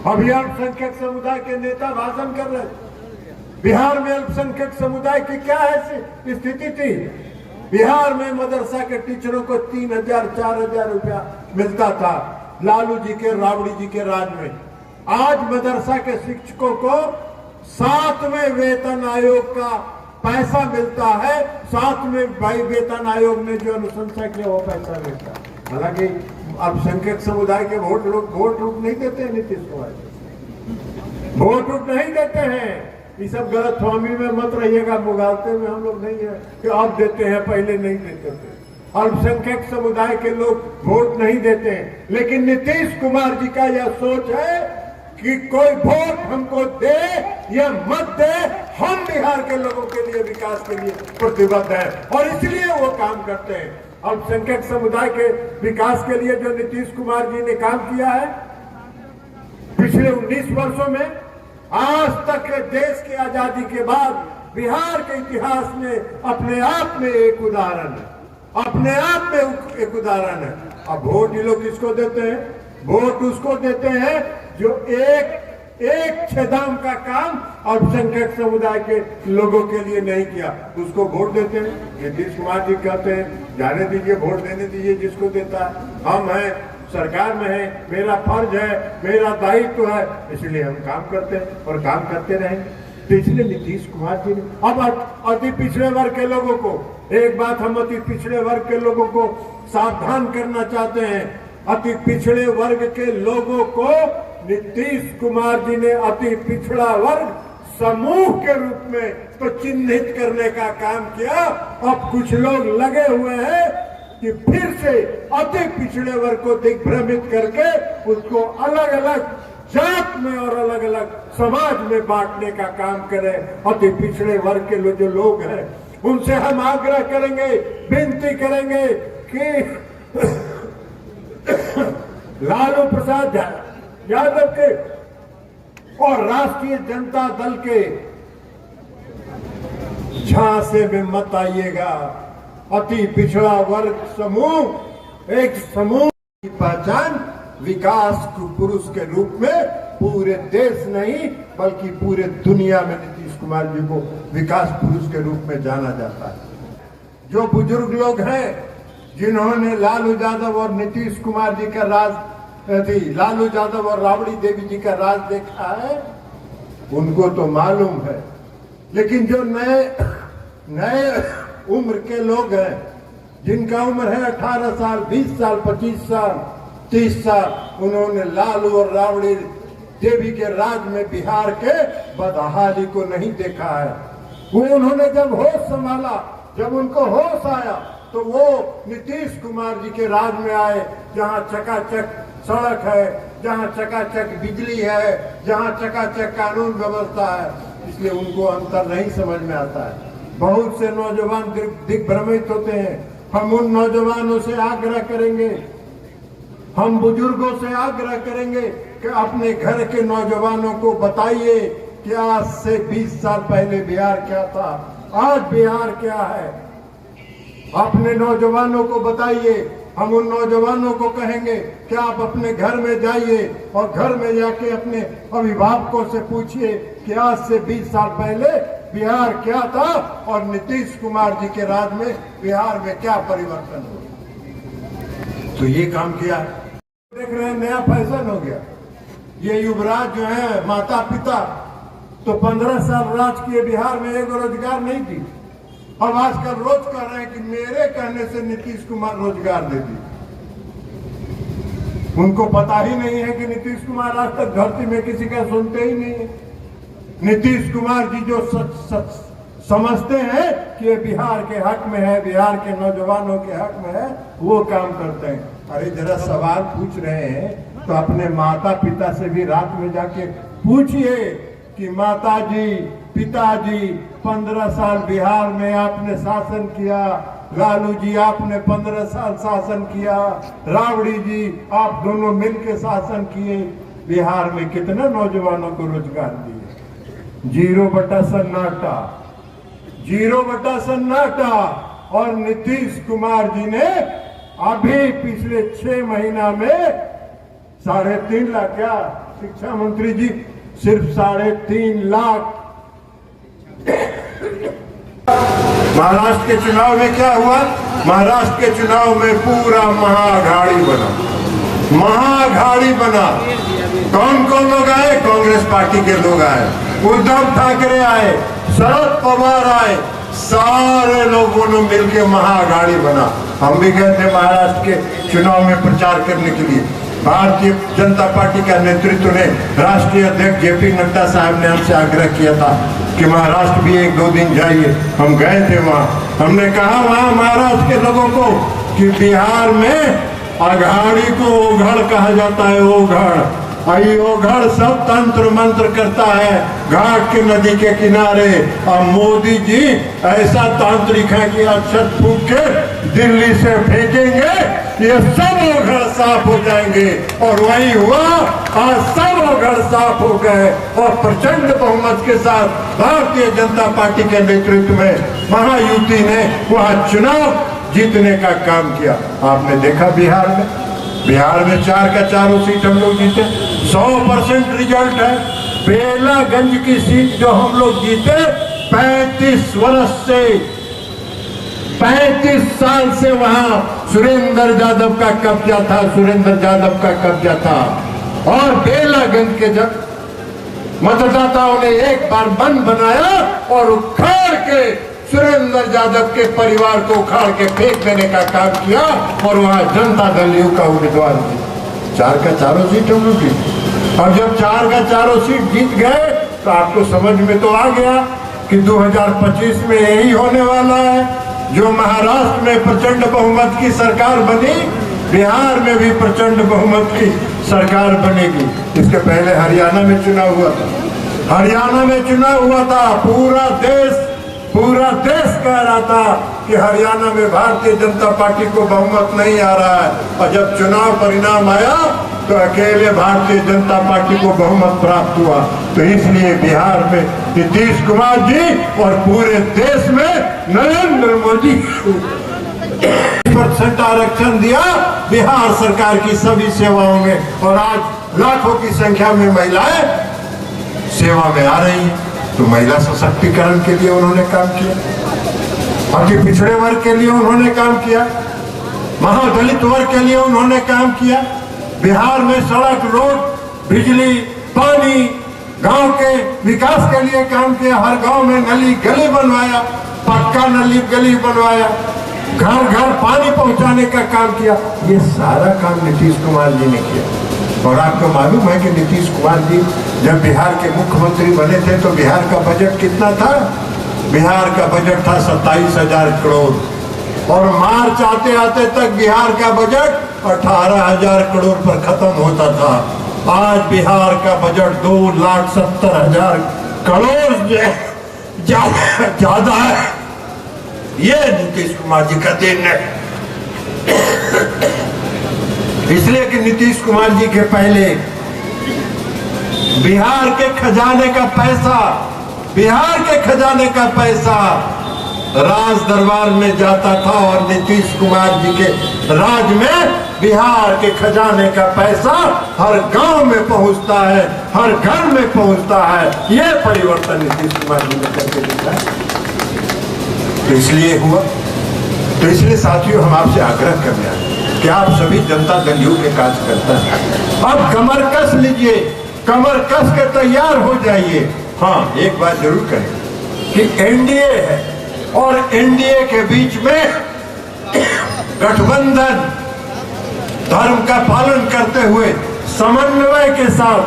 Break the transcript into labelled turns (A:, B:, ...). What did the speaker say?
A: अभी अल्पसंख्यक समुदाय के नेता भाषण कर रहे थे। बिहार में अल्पसंख्यक समुदाय की क्या ऐसी स्थिति थी? बिहार में मदरसा के टीचरों को 3,000 4,000 रुपया मिलता था लालू जी के राबड़ी जी के राज में। आज मदरसा के शिक्षकों को 7वें वेतन आयोग का पैसा मिलता है। 7वें वेतन आयोग ने जो अनुशंसा किया वो पैसा मिलता है। हालांकि अल्पसंख्यक समुदाय के वोट रुक नहीं देते हैं। नीतीश कुमार वोट रुक नहीं देते हैं। ये सब गलतफहमी में मत रहिएगा। मुगालते में हम लोग नहीं है कि अब देते हैं, पहले नहीं देते थे। अल्पसंख्यक समुदाय के लोग वोट नहीं देते हैं, लेकिन नीतीश कुमार जी का यह सोच है कि कोई वोट हमको दे या मत दे, हम बिहार के लोगों के लिए विकास के लिए प्रतिबद्ध हैं और इसलिए वो काम करते हैं। अल्पसंख्यक समुदाय के विकास के लिए जो नीतीश कुमार जी ने काम किया है पिछले 19 वर्षों में, आज तक के देश की आजादी के बाद बिहार के इतिहास में अपने आप में एक उदाहरण है, अपने आप में एक उदाहरण है। अब वोट ये लोग किसको देते हैं? वोट उसको देते हैं जो एक छेदाम का काम अल्पसंख्यक समुदाय के लोगों के लिए नहीं किया, उसको वोट देते हैं। नीतीश कुमार जी कहते हैं जाने दीजिए, वोट देने दीजिए जिसको देता है। हम हैं, सरकार में है, मेरा फर्ज है, मेरा दायित्व है, इसलिए हम काम करते हैं और काम करते रहेंगे। तो इसलिए नीतीश कुमार जी ने अब अति पिछड़े वर्ग के लोगों को, एक बात हम अति पिछड़े वर्ग के लोगों को सावधान करना चाहते हैं। अति पिछड़े वर्ग के लोगों को नीतीश कुमार जी ने अति पिछड़ा वर्ग समूह के रूप में तो चिन्हित करने का काम किया। अब कुछ लोग लगे हुए हैं कि फिर से अति पिछड़े वर्ग को दिग्भ्रमित करके उसको अलग अलग जात में और अलग अलग समाज में बांटने का काम करें। अति पिछड़े वर्ग के जो लोग हैं उनसे हम आग्रह करेंगे, विनती करेंगे कि लालू प्रसाद यादव के और राष्ट्रीय जनता दल के झांसे में मत आइएगा। अति पिछड़ा वर्ग समूह एक समूह की पहचान विकास पुरुष के रूप में पूरे देश नहीं बल्कि पूरे दुनिया में नीतीश कुमार जी को विकास पुरुष के रूप में जाना जाता है। जो बुजुर्ग लोग हैं जिन्होंने लालू यादव और नीतीश कुमार जी का राज लालू यादव और राबड़ी देवी जी का राज देखा है उनको तो मालूम है, लेकिन जो नए उम्र के लोग हैं जिनका उम्र है 18 साल, 20 साल, 25 साल, 30 साल, उन्होंने लालू और राबड़ी देवी के राज में बिहार के बदहाली को नहीं देखा है। वो उन्होंने जब होश संभाला, जब उनको होश आया तो वो नीतीश कुमार जी के राज में आए, जहां चकाचक सड़क है, जहां चकाचक बिजली है, जहां चकाचक कानून व्यवस्था है। इसलिए उनको अंतर नहीं समझ में आता है। बहुत से नौजवान दिग्भ्रमित होते हैं। हम उन नौजवानों से आग्रह करेंगे, हम बुजुर्गों से आग्रह करेंगे कि अपने घर के नौजवानों को बताइए कि आज से 20 साल पहले बिहार क्या था, आज बिहार क्या है। अपने नौजवानों को बताइए। हम उन नौजवानों को कहेंगे कि आप अपने घर में जाइए और घर में जाके अपने अभिभावकों से पूछिए कि आज से 20 साल पहले बिहार क्या था और नीतीश कुमार जी के राज में बिहार में क्या परिवर्तन हुआ। तो ये काम किया है। देख रहे हैं नया फैशन हो गया। ये युवराज जो है माता पिता तो 15 साल राज किए, बिहार में एक रोजगार नहीं दी। अब आजकल रोज कह रहे हैं कि मेरे कहने से नीतीश कुमार रोजगार दे दी। उनको पता ही नहीं है कि नीतीश कुमार आज तक धरती में किसी का सुनते ही नहीं है। नीतीश कुमार जी जो समझते हैं कि ये बिहार के हक में है, बिहार के नौजवानों के हक में है, वो काम करते हैं। अरे जरा सवाल पूछ रहे हैं तो अपने माता पिता से भी रात में जाके पूछिए कि माता जी, पिताजी 15 साल बिहार में आपने शासन किया, लालू जी आपने 15 साल शासन किया, राबड़ी जी आप दोनों मिलकर शासन किए, बिहार में कितने नौजवानों को रोजगार दिए? 0 सन्नाटा, 0 सन्नाटा। और नीतीश कुमार जी ने अभी पिछले 6 महीना में 3.5 लाख क्या शिक्षा मंत्री जी सिर्फ 3.5 लाख। महाराष्ट्र के चुनाव में क्या हुआ? महाराष्ट्र के चुनाव में पूरा महाअघाड़ी बना, महाअघाड़ी बना। कौन कौन लोग आए? कांग्रेस पार्टी के लोग आए, उद्धव ठाकरे आए, शरद पवार आए, सारे लोगों ने मिलकर महाअघाड़ी बना। हम भी गए थे महाराष्ट्र के चुनाव में प्रचार करने के लिए। भारतीय जनता पार्टी का नेतृत्व ने, राष्ट्रीय अध्यक्ष जेपी नड्डा साहब ने हमसे आग्रह किया था कि महाराष्ट्र भी 1-2 दिन जाइए। हम गए थे वहाँ। हमने कहा वहाँ महाराष्ट्र के लोगों को कि बिहार में अघाड़ी को ओघड़ कहा जाता है, ओघड़। ओघड़ सब तंत्र मंत्र करता है घाट के नदी के किनारे। और मोदी जी ऐसा तांत्रिक है कि अक्षत फूंक के दिल्ली से फेंकेंगे, ये सब ओघड़ साफ हो जाएंगे। और वही हुआ, आज सब ओघड़ साफ हो गए और प्रचंड बहुमत के साथ भारतीय जनता पार्टी के नेतृत्व में महायुति ने वहां चुनाव जीतने का काम किया। आपने देखा बिहार में 4 का 4 सीट हम लोग जीते। 100% रिजल्ट है। बेलागंज की सीट जो हम लोग जीते, 35 वर्ष से, 35 साल से वहां सुरेंद्र यादव का कब्जा था, सुरेंद्र यादव का कब्जा था। और बेलागंज के जब मतदाताओं ने एक बार मन बनाया और उखाड़ के सुरेंद्र यादव के परिवार को उखाड़ के फेंक देने का काम किया और वहां जनता दल यू का उम्मीदवार थी। 4 का 4 सीट हम लोग जीते। अब जब 4 का 4 सीट जीत गए तो आपको समझ में तो आ गया कि 2025 में यही होने वाला है। जो महाराष्ट्र में प्रचंड बहुमत की सरकार बनी, बिहार में भी प्रचंड बहुमत की सरकार बनेगी। इसके पहले हरियाणा में चुनाव हुआ था। हरियाणा में चुनाव हुआ था, पूरा देश कह रहा था कि हरियाणा में भारतीय जनता पार्टी को बहुमत नहीं आ रहा है। और जब चुनाव परिणाम आया तो अकेले भारतीय जनता पार्टी को बहुमत प्राप्त हुआ। तो इसलिए बिहार में नीतीश कुमार जी और पूरे देश में नरेंद्र मोदी 20% आरक्षण दिया बिहार सरकार की सभी सेवाओं में। और आज लाखों की संख्या में महिलाएं सेवा में आ रही हैं। तो महिला सशक्तिकरण के लिए उन्होंने काम किया, अति पिछड़े वर्ग के लिए उन्होंने काम किया, महादलित वर्ग के लिए उन्होंने काम किया। बिहार में सड़क, रोड, बिजली, पानी, गांव के विकास के लिए काम किया। हर गांव में नली गली बनवाया, पक्का नली गली बनवाया, घर घर पानी पहुंचाने का काम किया। ये सारा काम नीतीश कुमार जी ने किया। और आपको मालूम है कि नीतीश कुमार जी जब बिहार के मुख्यमंत्री बने थे तो बिहार का बजट कितना था? बिहार का बजट था 27,000 करोड़। और मार्च आते आते तक बिहार का बजट 18,000 करोड़ पर खत्म होता था। आज बिहार का बजट 2,70,000 करोड़ ज्यादा है। ये नीतीश कुमार जी का देन है। इसलिए कि नीतीश कुमार जी के पहले बिहार के खजाने का पैसा राज दरबार में जाता था और नीतीश कुमार जी के राज में बिहार के खजाने का पैसा हर गांव में पहुंचता है, हर घर में पहुंचता है। यह परिवर्तन नीतीश कुमार जी ने करके दिखाया। तो इसलिए हुआ। तो इसलिए साथियों, हम आपसे आग्रह करते हैं कि आप सभी जनता दल यू के कार्यकर्ता हैं, अब कमर कस लीजिए, कमर कस के तैयार हो जाइए। हाँ, एक बात जरूर करें कि एनडीए है और एनडीए के बीच में गठबंधन, धर्म का पालन करते हुए समन्वय के साथ